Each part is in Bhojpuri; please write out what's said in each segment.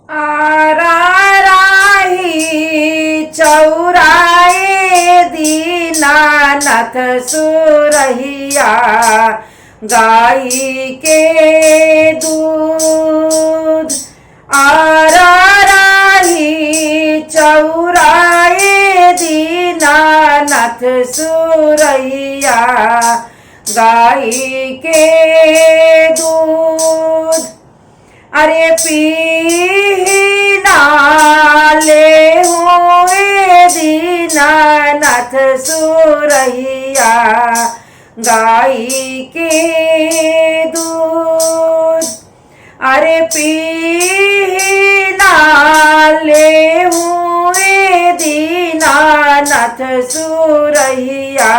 आराराही चौराए दीनानाथ सुरहिया गाई के दूध। आराराही चौराए दीनानाथ सुरहिया गाई के दूध। अरे पीना ले हुए दीनानाथ सुरहिया गाई के दूध। अरे पीना ले हुए दीनानाथ सुरहिया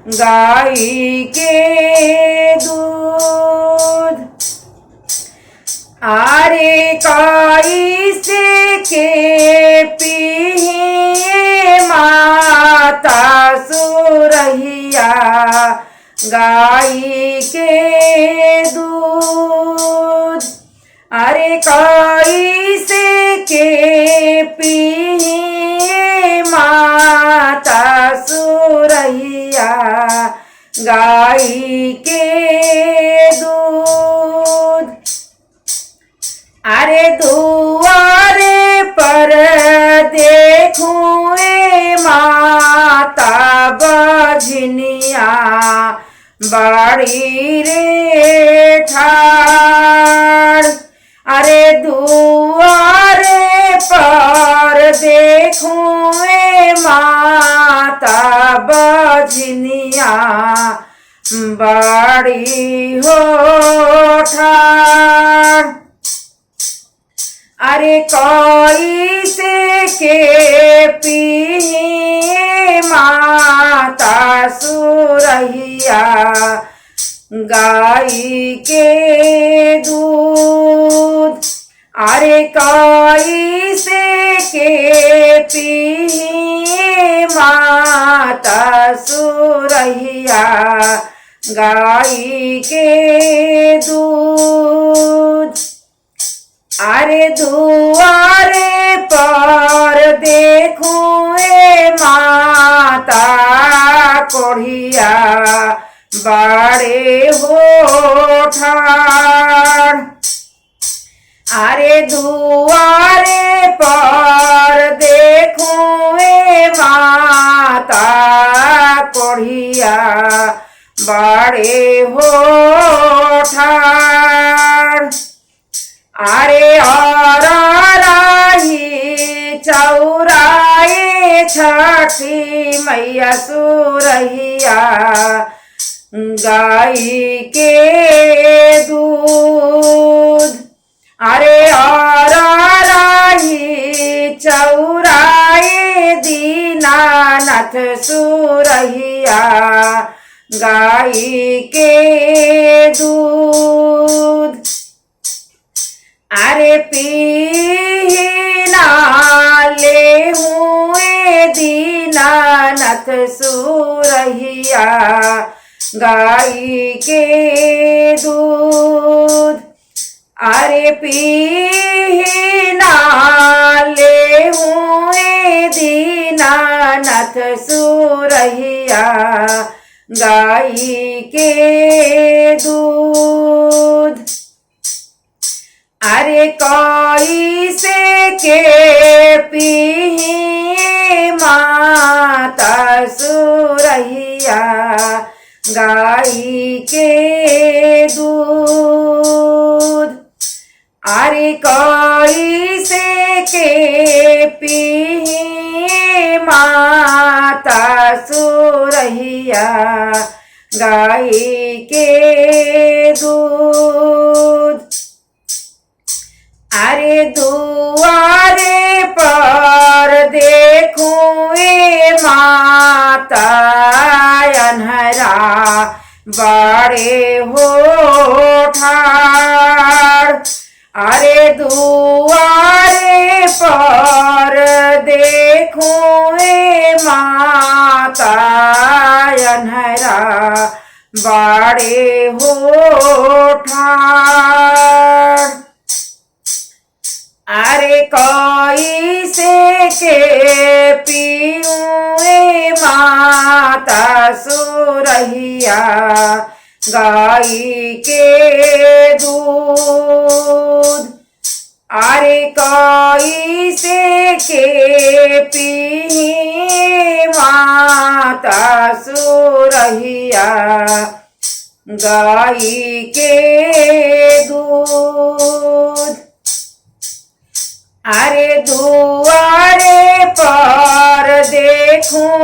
गाई के दूध। अरे काई से के पिए माता सुरहिया गाई के दूध। अरे काई से के पिए माता सुरहिया गाई के दूध। अरे दुआरे पर देखूं माता बजनिया बड़ी रे ठाड़। अरे दुआरे पर देखूं माता बजनिया बड़ी हो ठाड़। अरे कोई से के पिए माता सुरहिया गाई के दूध। अरे कोई से के पिए माता सुरहिया गाई के दूध। अरे दुआरे पर देखूं माता कोढ़िया बड़े हो ठाड़। अरे दुआरे पर देखूं माता कोढ़िया बड़े हो ठाड़। अरे आराराही चौराए छठी मैया सुरहिया गाई के दूध। अरे आराराही चौराए दीनानाथ सुरहिया गाई के दूध। अरे पीना ले हुए दीनानाथ सुरहिया गाई के दूध। अरे पीना ले हुए दीनानाथ सुरहिया गाई के दूध। अरे कोई से के पिए माता सुरहिया गाई के दूध। अरे कोई से के पिए माता सुरहिया गाई के दूध। अरे दुआरे पर देखूं माता अनहरा बड़े हो ठाड़। अरे दुआरे पर देखूं माता अनहरा बड़े हो ठाड़। के पीऊँ माता सुरहिया गाई के दूध। अरे कैसे के पी माता सुरहिया गाई के दूध। अरे दुआरे पर देखूं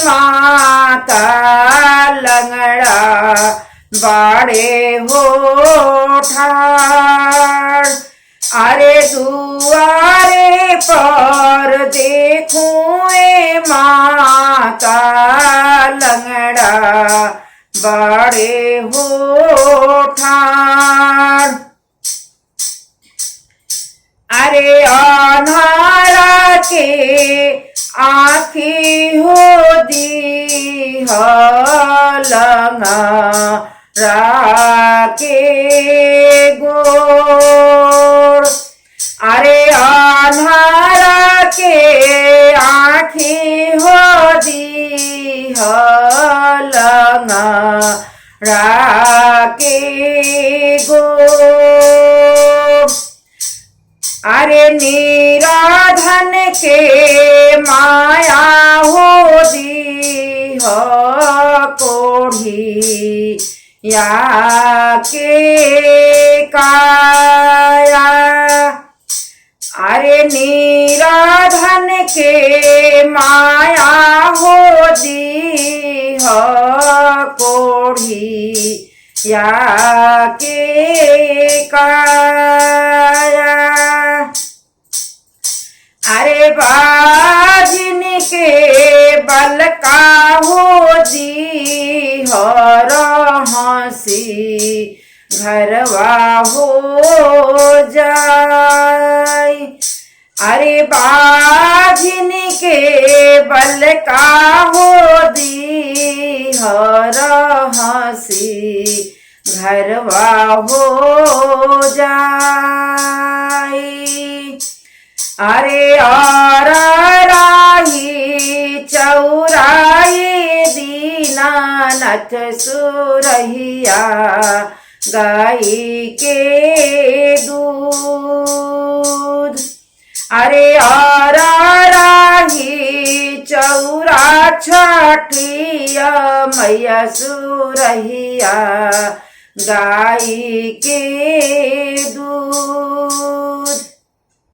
माता लंगड़ा बाड़े हो ठाड़। अरे दुआरे पर देखूं माता लंगड़ा बाड़े हो ठाड़। अरे अनारा के आँखी हो दी लंगड़ा के गोड़। अरे अनारा के आँखी हो दी लंगड़ा के गोड़। अरे निराधन के माया हो दी हो कोढ़ी या के काया। अरे निराधन के माया हो दी हो कोढ़ी या के काया। अरे बाजिन के बल का हो दी हर हंसी घरवा हो जाय। अरे बाजिन के बल का हो दी हर हंसी घरवा हो जाय। अरे और राही चौराई दीनानाथ सुरहिया गाई के दूध। अरे और राही चौरा छठिया मैया सुरहिया गाई के दूध।